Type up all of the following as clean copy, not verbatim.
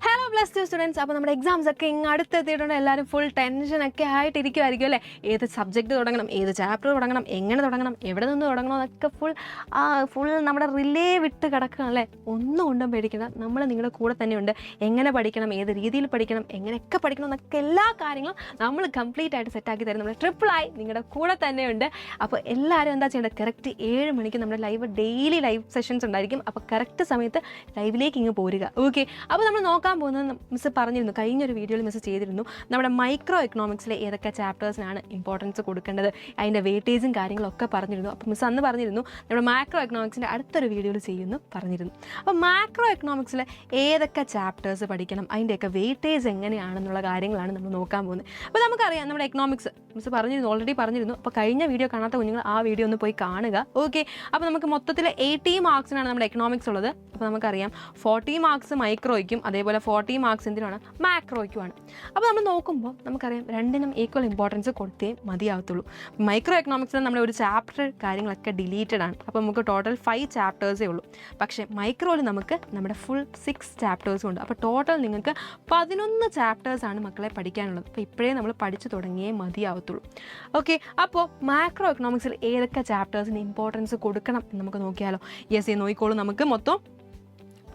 Hello plus two students. അപ്പോൾ നമ്മുടെ exams ഒക്കെ ഇങ്ങ് അടുത്തെത്തിയിട്ടുണ്ട്. എല്ലാവരും ഫുൾ ടെൻഷനൊക്കെ ആയിട്ടിരിക്കുമായിരിക്കും അല്ലേ? ഏത് സബ്ജക്റ്റ് തുടങ്ങണം, ഏത് ചാപ്റ്റർ തുടങ്ങണം, എങ്ങനെ തുടങ്ങണം, എവിടെ നിന്ന് തുടങ്ങണം എന്നൊക്കെ ഫുൾ നമ്മുടെ റിലേ വിട്ട് കിടക്കണം അല്ലേ? ഒന്നും കൊണ്ടും പേടിക്കണം, നമ്മൾ നിങ്ങളുടെ കൂടെ തന്നെയുണ്ട്. എങ്ങനെ പഠിക്കണം, ഏത് രീതിയിൽ പഠിക്കണം, എങ്ങനെയൊക്കെ പഠിക്കണം എന്നൊക്കെ എല്ലാ കാര്യങ്ങളും നമ്മൾ കംപ്ലീറ്റ് ആയിട്ട് സെറ്റാക്കി തരും. നമ്മൾ ട്രിപ്പിളായി നിങ്ങളുടെ കൂടെ തന്നെയുണ്ട്. അപ്പോൾ എല്ലാവരും എന്താ ചെയ്യേണ്ടത്, കറക്റ്റ് 7 മണിക്ക് നമ്മുടെ ഡെയിലി ലൈവ് സെഷൻസ് ഉണ്ടായിരിക്കും. അപ്പോൾ കറക്റ്റ് സമയത്ത് ലൈവിലേക്ക് ഇങ്ങ് പോരുക. ഓക്കെ, അപ്പോൾ നമ്മൾ നോക്കാൻ പോകുന്നത് മിസ് പറഞ്ഞിരുന്നു, കഴിഞ്ഞൊരു വീഡിയോയിൽ മിസ് ചെയ്തിരുന്നു, നമ്മുടെ മൈക്രോ എക്കണോമിക്സിലെ ഏതൊക്കെ ചാപ്റ്റേഴ്സിനാണ് ഇമ്പോർട്ടൻസ് കൊടുക്കേണ്ടത്, അതിൻ്റെ വെയിറ്റേജും കാര്യങ്ങളൊക്കെ പറഞ്ഞിരുന്നു. അപ്പോൾ മിസ് അന്ന് പറഞ്ഞിരുന്നു നമ്മുടെ മാക്രോ എക്കണോമിക്സിൻ്റെ അടുത്തൊരു വീഡിയോയിൽ ചെയ്യുന്നു പറഞ്ഞിരുന്നു. അപ്പോൾ മാക്രോ എക്കണോമിക്സിലെ ഏതൊക്കെ ചാപ്റ്റേഴ്സ് പഠിക്കണം, അതിൻ്റെയൊക്കെ വെയിറ്റേജ് എങ്ങനെയാണെന്നുള്ള കാര്യങ്ങളാണ് നമ്മൾ നോക്കാൻ പോകുന്നത്. അപ്പോൾ നമുക്കറിയാം നമ്മുടെ എക്കണോമിക്സ് മിസ് പറഞ്ഞിരുന്നു, ഓൾറെഡി പറഞ്ഞിരുന്നു. അപ്പോൾ കഴിഞ്ഞ വീഡിയോ കാണാത്ത കുഞ്ഞുങ്ങൾ ആ വീഡിയോ ഒന്ന് പോയി കാണുക. ഓക്കെ, അപ്പോൾ നമുക്ക് മൊത്തത്തിൽ 80 മാർക്സിനാണ് നമ്മുടെ എക്കണോമിക്സ് ഉള്ളത്. അപ്പോൾ നമുക്കറിയാം 40 മാർക്സ് മൈക്രോയ്ക്കും അതേപോലെ 40 മാർക്സ് എന്തിനാണ്, മാക്രോയ്ക്കുമാണ്. അപ്പോൾ നമ്മൾ നോക്കുമ്പോൾ നമുക്കറിയാം രണ്ടിനും ഈക്വൽ ഇമ്പോർട്ടൻസ് കൊടുത്തേ മതിയാവത്തുള്ളൂ. മൈക്രോ എക്കണോമിക്സിൽ നമ്മുടെ ഒരു ചാപ്റ്റർ കാര്യങ്ങളൊക്കെ ഡിലീറ്റഡ് ആണ്. അപ്പോൾ നമുക്ക് ടോട്ടൽ 5 ചാപ്റ്റേഴ്സേ ഉള്ളൂ. പക്ഷേ മൈക്രോയിൽ നമുക്ക് നമ്മുടെ ഫുൾ 6 ചാപ്റ്റേഴ്സും ഉണ്ട്. അപ്പോൾ ടോട്ടൽ നിങ്ങൾക്ക് 11 ചാപ്റ്റേഴ്സാണ് മക്കളെ പഠിക്കാനുള്ളത്. അപ്പോൾ ഇപ്പോഴേ നമ്മൾ പഠിച്ചു തുടങ്ങിയേ മതിയാവത്തുള്ളൂ. ഓക്കെ, അപ്പോൾ മാക്രോ എക്കണോമിക്സിൽ ഏതൊക്കെ ചാപ്റ്റേഴ്സിന് ഇമ്പോർട്ടൻസ് കൊടുക്കണം എന്ന് നമുക്ക് നോക്കിയാലോ. നോക്കിക്കോളൂ, നമുക്ക് മൊത്തം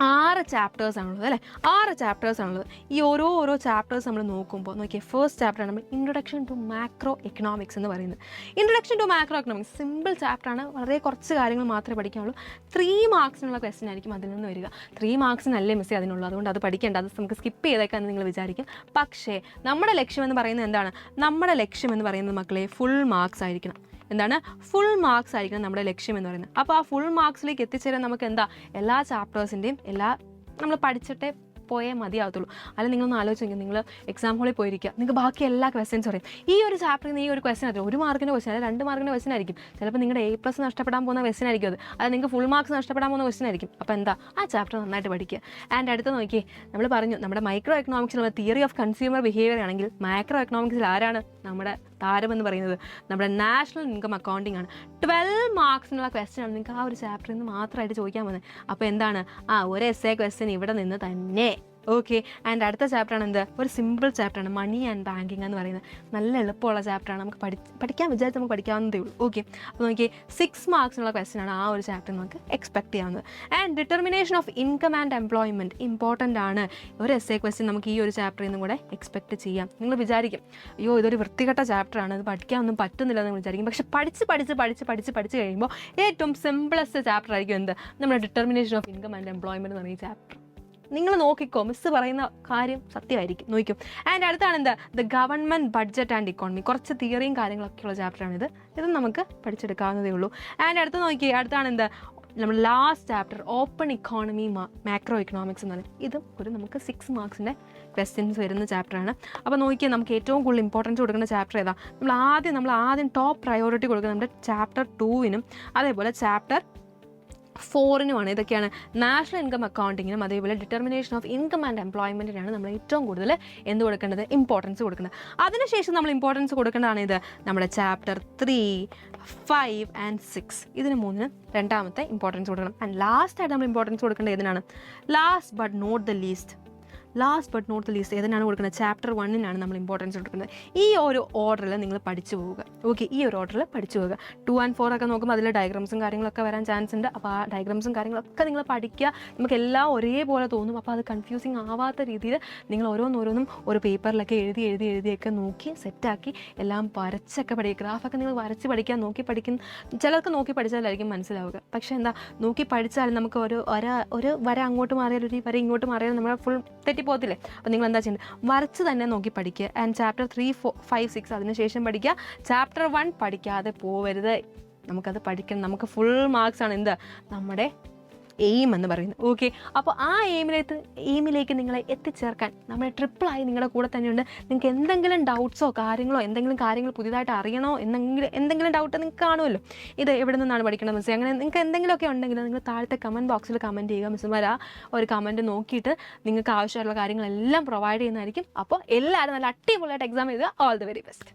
6 ചാപ്റ്റേഴ്സാണുള്ളത് അല്ലേ? 6 ചാപ്റ്റേഴ്സാണുള്ളത്. ഈ ഓരോ ചാപ്റ്റേഴ്സ് നമ്മൾ നോക്കുമ്പോൾ നോക്കിയാൽ ഫസ്റ്റ് ചാപ്റ്ററാണ് നമ്മൾ ഇൻട്രൊഡക്ഷൻ ടു മാക്രോ എക്കണോമിക്സ് എന്ന് പറയുന്നത്. Introduction to macroeconomics simple ചാപ്റ്ററാണ്, വളരെ കുറച്ച് കാര്യങ്ങൾ മാത്രമേ പഠിക്കാനുള്ളൂ. 3 മാർക്സിനുള്ള ക്വസ്റ്റ്യൻ ആയിരിക്കും അതിൽ നിന്ന് വരിക. 3 മാർക്സിനല്ലേ മിസ് അതിനുള്ളൂ, അതുകൊണ്ട് അത് പഠിക്കേണ്ട, അത് നമുക്ക് സ്കിപ്പ് ചെയ്തേക്കാന്ന് നിങ്ങൾ വിചാരിക്കും. പക്ഷേ നമ്മുടെ ലക്ഷ്യമെന്ന് പറയുന്നത് എന്താണ്? നമ്മുടെ ലക്ഷ്യമെന്ന് പറയുന്നത് മക്കളെ ഫുൾ മാർക്സ് ആയിരിക്കണം. എന്താണ്? ഫുൾ മാർക്സ് ആയിരിക്കണം നമ്മുടെ ലക്ഷ്യം എന്ന് പറയുന്നത്. അപ്പോൾ ആ ഫുൾ മാർക്സിലേക്ക് എത്തിച്ചേരാൻ നമുക്ക് എന്താ, എല്ലാ ചാപ്റ്റേഴ്സിൻ്റെയും നമ്മൾ പഠിച്ചിട്ടേ പോയേ മതിയാവത്തുള്ളൂ. അല്ലെങ്കിൽ നിങ്ങളൊന്ന് ആലോചിച്ച്, നിങ്ങൾ എക്സാം ഹോളിൽ പോയിരിക്കുക, നിങ്ങൾക്ക് ബാക്കി എല്ലാ ക്വസ്റ്റ്യൻസ് പറയും. ഈ ഒരു ചാപ്റ്ററിൽ നിന്ന് ഈ ഒരു ക്വസ്റ്റ്യൻ ആയിരിക്കും 1 മാർക്കിൻ്റെ ക്വസ്റ്റ്യൻ, അല്ലെങ്കിൽ 2 മാർക്കിൻ്റെ ക്വസ്റ്റ്യൻ ആയിരിക്കും. ചിലപ്പോൾ നിങ്ങളുടെ A+ നഷ്ടപ്പെടാൻ പോകുന്ന ക്വസ്റ്റ്യൻ ആയിരിക്കും അത് നിങ്ങൾക്ക് ഫുൾ മാർക്സ് നഷ്ടപ്പെടാൻ പോകുന്ന ക്വസ്റ്റ്യൻ ആയിരിക്കും. അപ്പോൾ എന്താ, ആ ചാപ്റ്റർ നന്നായിട്ട് പഠിക്കുക. ആൻഡ് അടുത്ത് നോക്കിയേ, നമ്മൾ പറഞ്ഞു നമ്മുടെ മൈക്രോ എക്കണോമിക്സിൽ നമ്മൾ തിയറി ഓഫ് കൺസ്യൂമർ ബിഹേവിയർ ആണെങ്കിൽ മാക്രോ എക്കണോമിക്സിൽ ആരാണ് നമ്മുടെ താരമെന്ന് പറയുന്നത്? നമ്മുടെ നാഷണൽ ഇൻകം അക്കൗണ്ടിങ് ആണ്. 12 മാർക്സിനുള്ള ക്വസ്റ്റ്യൻ ആണ് നിങ്ങൾക്ക് ആ ഒരു ചാപ്റ്ററിൽ നിന്ന് മാത്രമായിട്ട് ചോദിക്കാൻ പോകുന്നത്. അപ്പോൾ എന്താണ്, ഒരു എസ്സേ ക്വസ്റ്റ്യൻ ഇവിടെ നിന്ന് തന്നെ. ഓക്കെ, ആൻഡ് അടുത്ത ചാപ്റ്ററാണ് എന്ത്, ഒരു സിമ്പിൾ ചാപ്റ്ററാണ് മണി ആൻഡ് ബാങ്കിങ് എന്ന് പറയുന്നത്. നല്ല എളുപ്പമുള്ള ചാപ്റ്ററാണ്, നമുക്ക് പഠിക്കാൻ വിചാരിച്ച് നമുക്ക് പഠിക്കാവുന്നതേ ഉള്ളൂ. ഓക്കെ, അപ്പോൾ നോക്കിയേ 6 മാർക്സിനുള്ള ക്വസ്റ്റ്യനാണ് ആ ഒരു ചാപ്റ്റർ നമുക്ക് എക്സ്പെക്ട് ചെയ്യാവുന്നത്. And determination of income and employment important ആണ്. ഒരു എസ്സേ ക്വസ്റ്റ്യൻ നമുക്ക് ഈ ഒരു ചാപ്റ്ററിൽ നിന്നും കൂടെ എക്സ്പെക്ട് ചെയ്യാം. നിങ്ങൾ വിചാരിക്കും, അയ്യോ ഇതൊരു വൃത്തികെട്ട ചാപ്റ്ററാണ്, ഇത് പഠിക്കാനൊന്നും പറ്റുന്നില്ല എന്ന് വിചാരിക്കും. പക്ഷേ പഠിച്ച് കഴിയുമ്പോൾ ഏറ്റവും സിമ്പിളസ്റ്റ് ചാപ്റ്റർ ആയിരിക്കും എന്ത്, നമ്മുടെ determination of income and employment എന്ന് പറയുന്ന ചാപ്റ്റർ. നിങ്ങൾ നോക്കിക്കോ, മിസ് പറയുന്ന കാര്യം സത്യമായിരിക്കും, നോക്കിക്കോ. ആൻഡ് അടുത്താണ് എന്ത്, the government budget and economy. കുറച്ച് തിയറിയും കാര്യങ്ങളൊക്കെയുള്ള ചാപ്റ്ററാണിത്. ഇത് നമുക്ക് പഠിച്ചെടുക്കാവുന്നതേ ഉള്ളൂ. ആൻഡ് അടുത്ത് നോക്കിയേ, അടുത്താണ് എന്ത്, നമ്മൾ last chapter open economy macro economics എന്ന് പറയുന്നത്. ഇതും നമുക്ക് 6 മാർക്സിൻ്റെ ക്വസ്റ്റ്യൻസ് വരുന്ന ചാപ്റ്ററാണ്. അപ്പോൾ നോക്കിയാൽ നമുക്ക് ഏറ്റവും കൂടുതൽ ഇമ്പോർട്ടൻസ് കൊടുക്കുന്ന ചാപ്റ്റർ ഏതാ? നമ്മൾ ആദ്യം ടോപ്പ് പ്രയോറിറ്റി കൊടുക്കുന്നത് നമ്മുടെ ചാപ്റ്റർ 2-നും അതേപോലെ ചാപ്റ്റർ 4-നുമാണ്. ഇതൊക്കെയാണ് നാഷണൽ ഇൻകം അക്കൗണ്ടിങ്ങിനും അതേപോലെ ഡിറ്റർമിനേഷൻ ഓഫ് ഇൻകം ആൻഡ് എംപ്ലോയ്മെൻറ്റിനാണ് നമ്മൾ ഏറ്റവും കൂടുതൽ എന്ത് കൊടുക്കേണ്ടത്, ഇമ്പോർട്ടൻസ് കൊടുക്കുന്നത്. അതിനുശേഷം നമ്മൾ ഇമ്പോർട്ടൻസ് കൊടുക്കേണ്ടതാണ് ഇത് നമ്മുടെ ചാപ്റ്റർ 3, 5 ആൻഡ് 6. ഇതിന് 3-നും രണ്ടാമത്തെ ഇമ്പോർട്ടൻസ് കൊടുക്കണം. ആൻഡ് ലാസ്റ്റായിട്ട് നമ്മൾ ഇമ്പോർട്ടൻസ് കൊടുക്കേണ്ടത് ഏതിനാണ്? Last but not the least ഏതിനാണ് കൊടുക്കുന്നത്? ചാപ്റ്റർ 1-നാണ് നമ്മൾ ഇമ്പോർട്ടൻസ് കൊടുക്കുന്നത്. ഈ ഒരു ഓർഡറിൽ നിങ്ങൾ പഠിച്ചു പോവുക. ഓക്കെ, ഈ ഒരു ഓർഡറിൽ പഠിച്ചു പോവുക. 2 and 4 ഒക്കെ നോക്കുമ്പോൾ അതിൽ ഡയഗ്രാംസും കാര്യങ്ങളൊക്കെ വരാൻ ചാൻസ് ഉണ്ട്. അപ്പോൾ ആ ഡയഗ്രാംസും കാര്യങ്ങളൊക്കെ നിങ്ങൾ പഠിക്കുക. നമുക്ക് എല്ലാം ഒരേപോലെ തോന്നും. അപ്പോൾ അത് കൺഫ്യൂസിങ് ആവാത്ത രീതിയിൽ നിങ്ങൾ ഓരോന്നോരോന്നും ഒരു പേപ്പറിലൊക്കെ എഴുതിയൊക്കെ നോക്കി സെറ്റാക്കി എല്ലാം വരച്ചൊക്കെ പഠിക്കുക. ഗ്രാഫൊക്കെ നിങ്ങൾ വരച്ച് പഠിക്കാൻ ചിലർക്ക് നോക്കി പഠിച്ചാലായിരിക്കും മനസ്സിലാവുക. പക്ഷേ എന്താ, നോക്കി പഠിച്ചാൽ നമുക്ക് ഒരു വര അങ്ങോട്ട് മാറിയാൽ ഒരു വര ഇങ്ങോട്ട് മാറിയാൽ നമ്മൾ ഫുൾ പോകത്തില്ലേ? അപ്പോൾ നിങ്ങൾ എന്താ ചെയ്യേണ്ടത്, വരച്ച് തന്നെ നോക്കി പഠിക്കുക. ആൻഡ് ചാപ്റ്റർ 3, 4, 5, 6 അതിനുശേഷം പഠിക്കുക. ചാപ്റ്റർ 1 പഠിക്കാതെ പോവരുത്. നമുക്കത് പഠിക്കണം. നമുക്ക് ഫുൾ മാർക്സ് ആണ് എന്ത്, നമ്മുടെ എയിം എന്ന് പറയുന്നത്. ഓക്കെ, അപ്പോൾ ആ എയിമിലേക്ക് നിങ്ങളെ എത്തിച്ചേർക്കാൻ നമ്മുടെ ട്രിപ്പിളായി നിങ്ങളുടെ കൂടെ തന്നെയുണ്ട്. നിങ്ങൾക്ക് എന്തെങ്കിലും ഡൗട്ട്സോ എന്തെങ്കിലും കാര്യങ്ങൾ പുതിയതായിട്ട് അറിയണോ എന്തെങ്കിലും ഡൗട്ട് നിങ്ങൾക്ക് കാണുമല്ലോ, ഇത് എവിടെ നിന്നാണ് പഠിക്കണം മിസ്സേ, അങ്ങനെ നിങ്ങൾക്ക് എന്തെങ്കിലുമൊക്കെ ഉണ്ടെങ്കിൽ നിങ്ങൾ താഴത്തെ കമൻറ്റ് ബോക്സിൽ കമൻറ്റ് ചെയ്യുക. മിസ്സുമാർ ആ ഒരു കമൻറ്റ് നോക്കിയിട്ട് നിങ്ങൾക്ക് ആവശ്യമുള്ള കാര്യങ്ങളെല്ലാം പ്രൊവൈഡ് ചെയ്യുന്നതായിരിക്കും. അപ്പോൾ എല്ലാവരും നല്ല അടിപൊളിയായിട്ട് എക്സാം എഴുതുക. All the very best.